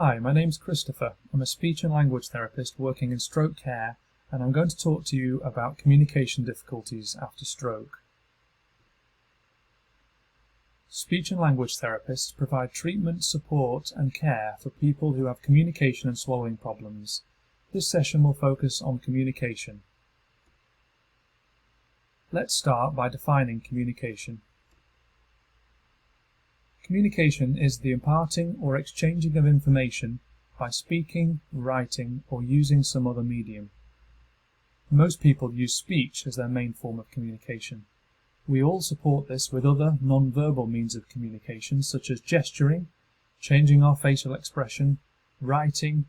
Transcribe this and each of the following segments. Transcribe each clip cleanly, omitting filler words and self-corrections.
Hi, my name's Christopher. I'm a speech and language therapist working in stroke care, and I'm going to talk to you about communication difficulties after stroke. Speech and language therapists provide treatment, support and care for people who have communication and swallowing problems. This session will focus on communication. Let's start by defining communication. Communication is the imparting or exchanging of information by speaking, writing, or using some other medium. Most people use speech as their main form of communication. We all support this with other non-verbal means of communication such as gesturing, changing our facial expression, writing,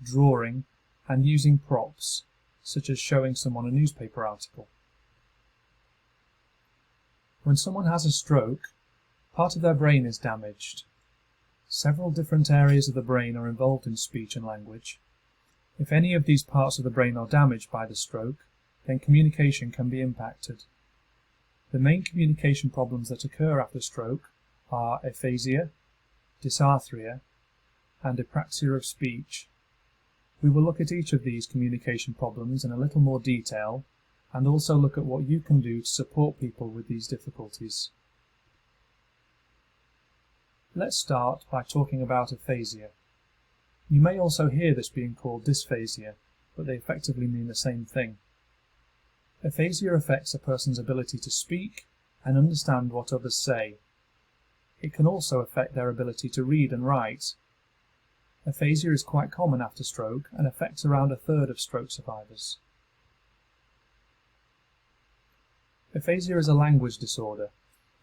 drawing, and using props such as showing someone a newspaper article. When someone has a stroke, part of their brain is damaged. Several different areas of the brain are involved in speech and language. If any of these parts of the brain are damaged by the stroke, then communication can be impacted. The main communication problems that occur after stroke are aphasia, dysarthria, and apraxia of speech. We will look at each of these communication problems in a little more detail, and also look at what you can do to support people with these difficulties. Let's start by talking about aphasia. You may also hear this being called dysphasia, but they effectively mean the same thing. Aphasia affects a person's ability to speak and understand what others say. It can also affect their ability to read and write. Aphasia is quite common after stroke and affects around a third of stroke survivors. Aphasia is a language disorder,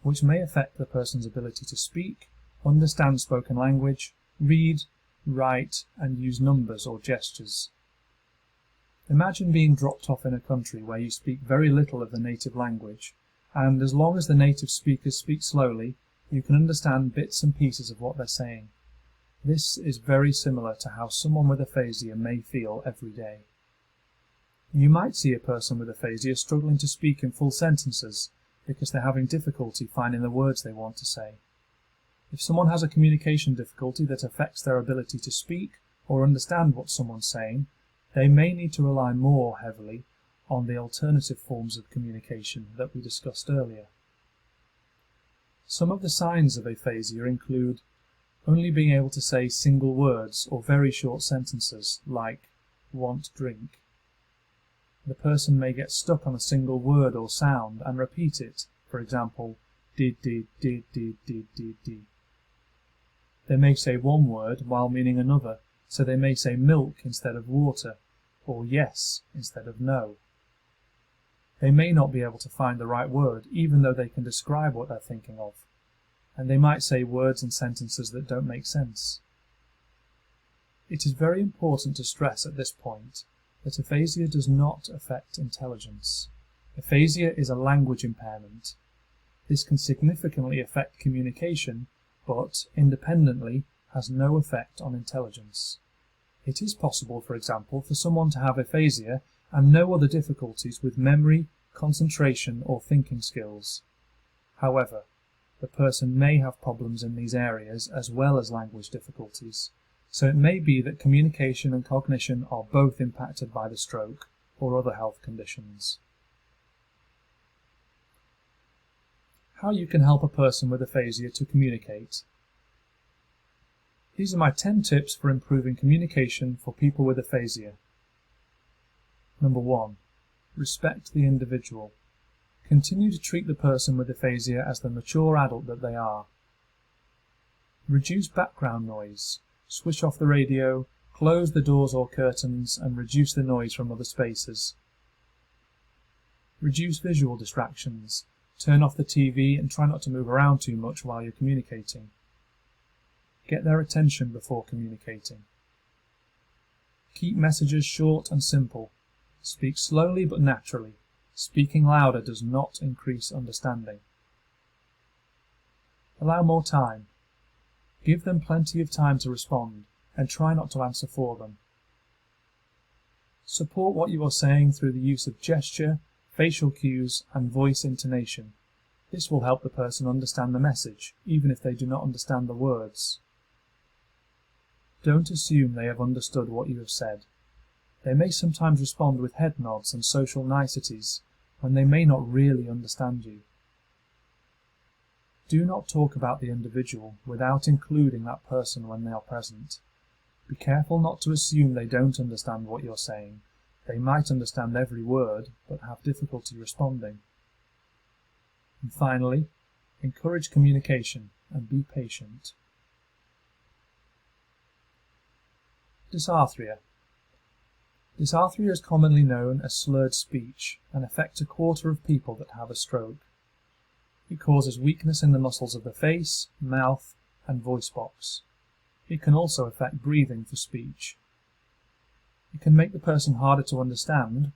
which may affect the person's ability to speak, understand spoken language, read, write, and use numbers or gestures. Imagine being dropped off in a country where you speak very little of the native language, and as long as the native speakers speak slowly, you can understand bits and pieces of what they're saying. This is very similar to how someone with aphasia may feel every day. You might see a person with aphasia struggling to speak in full sentences because they're having difficulty finding the words they want to say. If someone has a communication difficulty that affects their ability to speak or understand what someone's saying, they may need to rely more heavily on the alternative forms of communication that we discussed earlier. Some of the signs of aphasia include only being able to say single words or very short sentences like want drink. The person may get stuck on a single word or sound and repeat it, for example, did. They may say one word while meaning another, so they may say milk instead of water, or yes instead of no. They may not be able to find the right word, even though they can describe what they're thinking of, and they might say words and sentences that don't make sense. It is very important to stress at this point that aphasia does not affect intelligence. Aphasia is a language impairment. This can significantly affect communication, but independently has no effect on intelligence. It is possible, for example, for someone to have aphasia and no other difficulties with memory, concentration, or thinking skills. However, the person may have problems in these areas as well as language difficulties, so it may be that communication and cognition are both impacted by the stroke or other health conditions. How you can help a person with aphasia to communicate. These are my 10 tips for improving communication for people with aphasia. Number 1. Respect the individual. Continue to treat the person with aphasia as the mature adult that they are. Reduce background noise. Switch off the radio, close the doors or curtains, and reduce the noise from other spaces. Reduce visual distractions. Turn off the TV and try not to move around too much while you're communicating. Get their attention before communicating. Keep messages short and simple. Speak slowly but naturally. Speaking louder does not increase understanding. Allow more time. Give them plenty of time to respond and try not to answer for them. Support what you are saying through the use of gesture, facial cues, and voice intonation. This will help the person understand the message, even if they do not understand the words. Don't assume they have understood what you have said. They may sometimes respond with head nods and social niceties when they may not really understand you. Do not talk about the individual without including that person when they are present. Be careful not to assume they don't understand what you're saying. They might understand every word, but have difficulty responding. And finally, encourage communication and be patient. Dysarthria. Dysarthria is commonly known as slurred speech and affects a quarter of people that have a stroke. It causes weakness in the muscles of the face, mouth, and voice box. It can also affect breathing for speech. It can make the person harder to understand,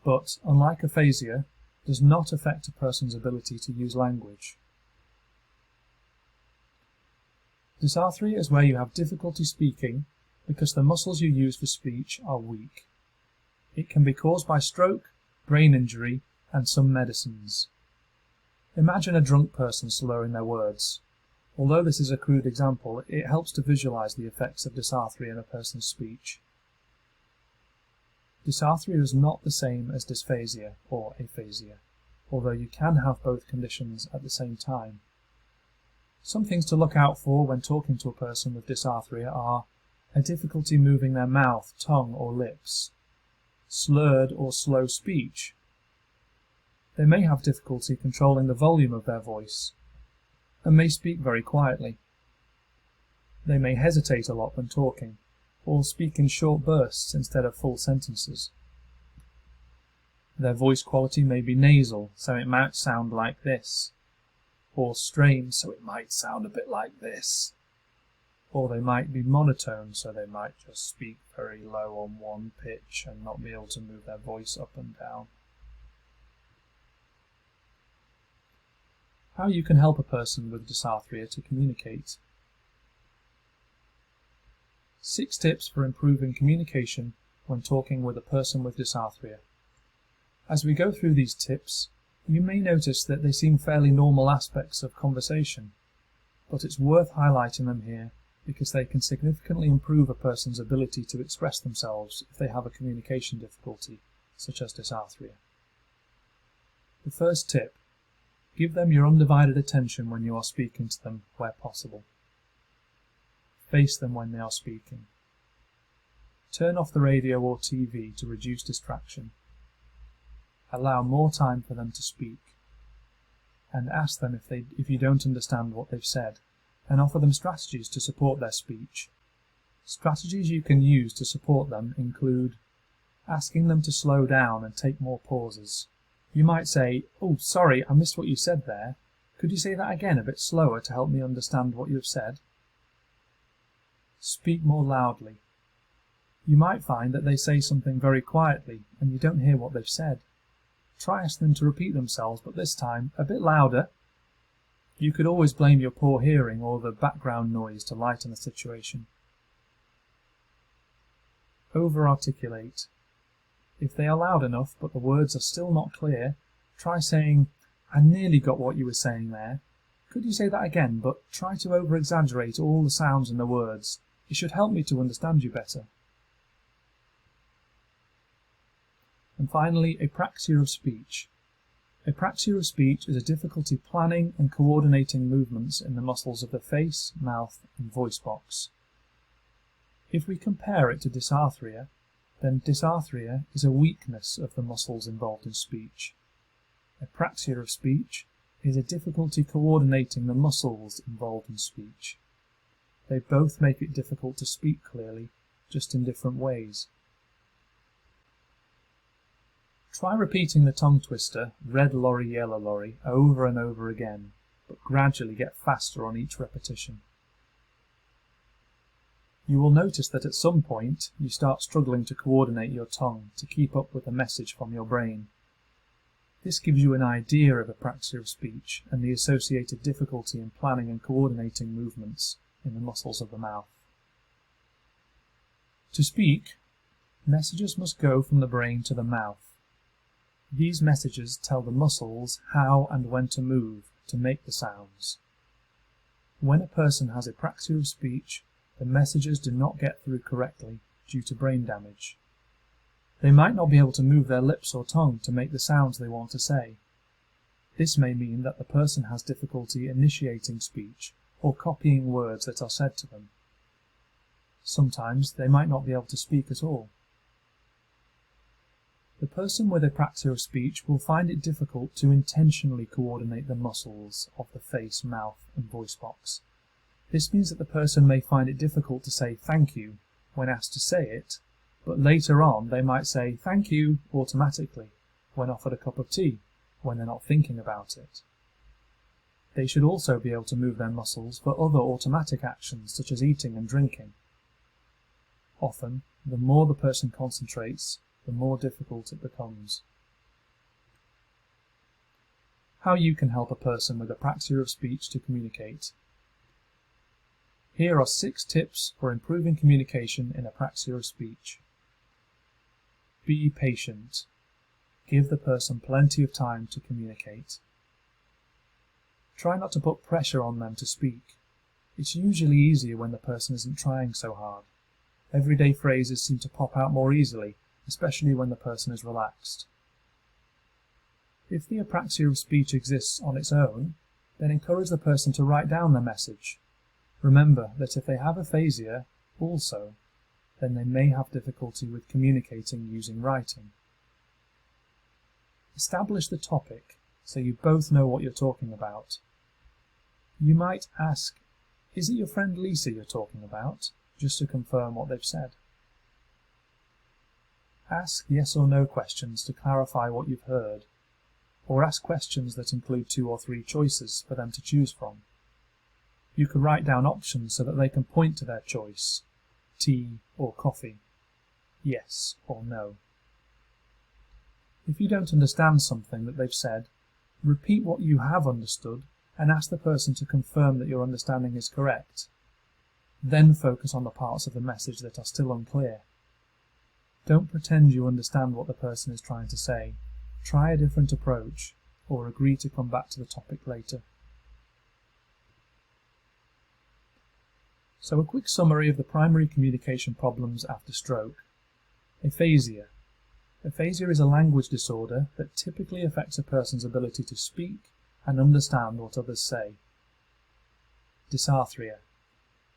but, unlike aphasia, does not affect a person's ability to use language. Dysarthria is where you have difficulty speaking because the muscles you use for speech are weak. It can be caused by stroke, brain injury, and some medicines. Imagine a drunk person slurring their words. Although this is a crude example, it helps to visualize the effects of dysarthria in a person's speech. Dysarthria is not the same as dysphasia or aphasia, although you can have both conditions at the same time. Some things to look out for when talking to a person with dysarthria are a difficulty moving their mouth, tongue, or lips, slurred or slow speech. They may have difficulty controlling the volume of their voice and may speak very quietly. They may hesitate a lot when talking, or speak in short bursts instead of full sentences. Their voice quality may be nasal, so it might sound like this, or strained, so it might sound a bit like this, or they might be monotone, so they might just speak very low on one pitch and not be able to move their voice up and down. How you can help a person with dysarthria to communicate. 6 tips for improving communication when talking with a person with dysarthria. As we go through these tips, you may notice that they seem fairly normal aspects of conversation, but it's worth highlighting them here because they can significantly improve a person's ability to express themselves if they have a communication difficulty, such as dysarthria. The first tip: give them your undivided attention when you are speaking to them where possible. Face them when they are speaking. Turn off the radio or TV to reduce distraction. Allow more time for them to speak. And ask them if you don't understand what they've said, and offer them strategies to support their speech. Strategies you can use to support them include asking them to slow down and take more pauses. You might say, "Oh, sorry, I missed what you said there. Could you say that again a bit slower to help me understand what you have said?" Speak more loudly. You might find that they say something very quietly and you don't hear what they've said. Try asking them to repeat themselves, but this time a bit louder. You could always blame your poor hearing or the background noise to lighten the situation. Over-articulate. If they are loud enough but the words are still not clear, try saying, "I nearly got what you were saying there. Could you say that again, but try to over-exaggerate all the sounds and the words. It should help me to understand you better." And finally, apraxia of speech. Apraxia of speech is a difficulty planning and coordinating movements in the muscles of the face, mouth, and voice box. If we compare it to dysarthria, then dysarthria is a weakness of the muscles involved in speech. Apraxia of speech is a difficulty coordinating the muscles involved in speech. They both make it difficult to speak clearly, just in different ways. Try repeating the tongue twister, "red lorry, yellow lorry," over and over again, but gradually get faster on each repetition. You will notice that at some point you start struggling to coordinate your tongue to keep up with the message from your brain. This gives you an idea of apraxia of speech and the associated difficulty in planning and coordinating movements in the muscles of the mouth. To speak, messages must go from the brain to the mouth. These messages tell the muscles how and when to move to make the sounds. When a person has apraxia of speech, the messages do not get through correctly due to brain damage. They might not be able to move their lips or tongue to make the sounds they want to say. This may mean that the person has difficulty initiating speech or copying words that are said to them. Sometimes they might not be able to speak at all. The person with apraxia of speech will find it difficult to intentionally coordinate the muscles of the face, mouth, and voice box. This means that the person may find it difficult to say thank you when asked to say it, but later on they might say thank you automatically when offered a cup of tea, when they're not thinking about it. They should also be able to move their muscles for other automatic actions such as eating and drinking. Often, the more the person concentrates, the more difficult it becomes. How you can help a person with apraxia of speech to communicate. Here are 6 tips for improving communication in apraxia of speech. Be patient. Give the person plenty of time to communicate. Try not to put pressure on them to speak. It's usually easier when the person isn't trying so hard. Everyday phrases seem to pop out more easily, especially when the person is relaxed. If the apraxia of speech exists on its own, then encourage the person to write down their message. Remember that if they have aphasia also, then they may have difficulty with communicating using writing. Establish the topic so you both know what you're talking about. You might ask, "Is it your friend Lisa you're talking about?" just to confirm what they've said. Ask yes or no questions to clarify what you've heard, or ask questions that include 2 or 3 choices for them to choose from. You could write down options so that they can point to their choice, tea or coffee, yes or no. If you don't understand something that they've said, repeat what you have understood and ask the person to confirm that your understanding is correct. Then focus on the parts of the message that are still unclear. Don't pretend you understand what the person is trying to say. Try a different approach, or agree to come back to the topic later. So a quick summary of the primary communication problems after stroke. Aphasia. Aphasia is a language disorder that typically affects a person's ability to speak and understand what others say. Dysarthria.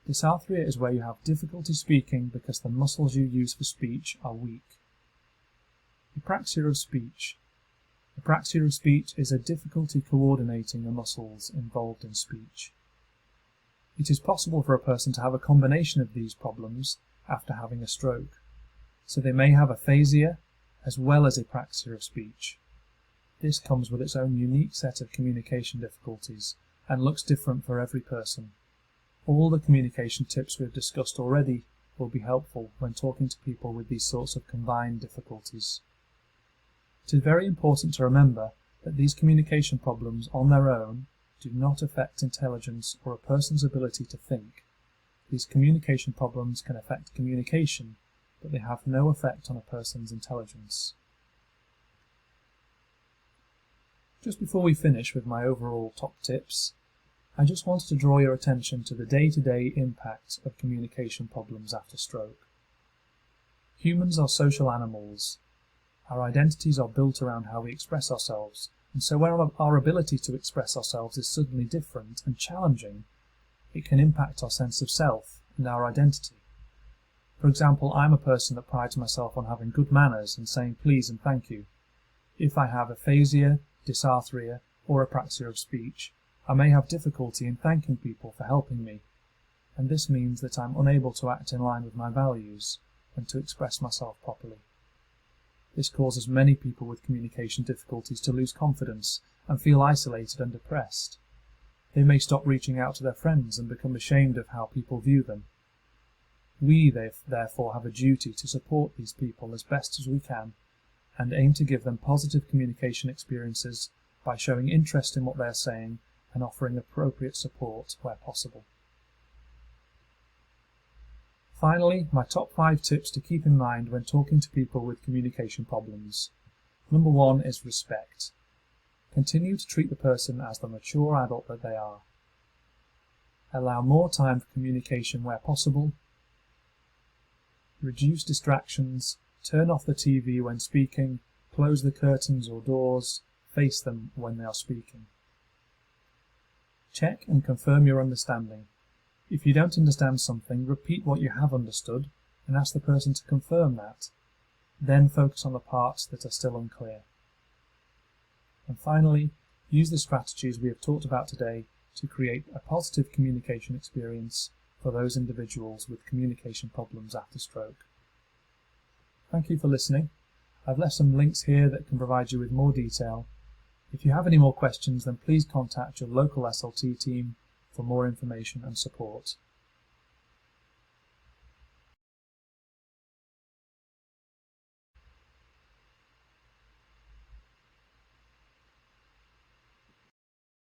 Dysarthria is where you have difficulty speaking because the muscles you use for speech are weak. Apraxia of speech. Apraxia of speech is a difficulty coordinating the muscles involved in speech. It is possible for a person to have a combination of these problems after having a stroke, so they may have aphasia as well as apraxia of speech. This comes with its own unique set of communication difficulties and looks different for every person. All the communication tips we've discussed already will be helpful when talking to people with these sorts of combined difficulties. It is very important to remember that these communication problems on their own do not affect intelligence or a person's ability to think. These communication problems can affect communication, but they have no effect on a person's intelligence. Just before we finish with my overall top tips, I just wanted to draw your attention to the day-to-day impact of communication problems after stroke. Humans are social animals. Our identities are built around how we express ourselves, and so when our ability to express ourselves is suddenly different and challenging, it can impact our sense of self and our identity. For example, I'm a person that prides myself on having good manners and saying please and thank you. If I have aphasia, dysarthria, or apraxia of speech, I may have difficulty in thanking people for helping me, and this means that I'm unable to act in line with my values and to express myself properly. This causes many people with communication difficulties to lose confidence and feel isolated and depressed. They may stop reaching out to their friends and become ashamed of how people view them. We therefore have a duty to support these people as best as we can and aim to give them positive communication experiences by showing interest in what they are saying and offering appropriate support where possible. Finally, my top 5 tips to keep in mind when talking to people with communication problems. Number 1 is respect. Continue to treat the person as the mature adult that they are. Allow more time for communication where possible. Reduce distractions. Turn off the TV when speaking. Close the curtains or doors. Face them when they are speaking. Check and confirm your understanding. If you don't understand something, repeat what you have understood and ask the person to confirm that. Then focus on the parts that are still unclear. And finally, use the strategies we have talked about today to create a positive communication experience for those individuals with communication problems after stroke. Thank you for listening. I've left some links here that can provide you with more detail. If you have any more questions, then please contact your local SLT team for more information and support.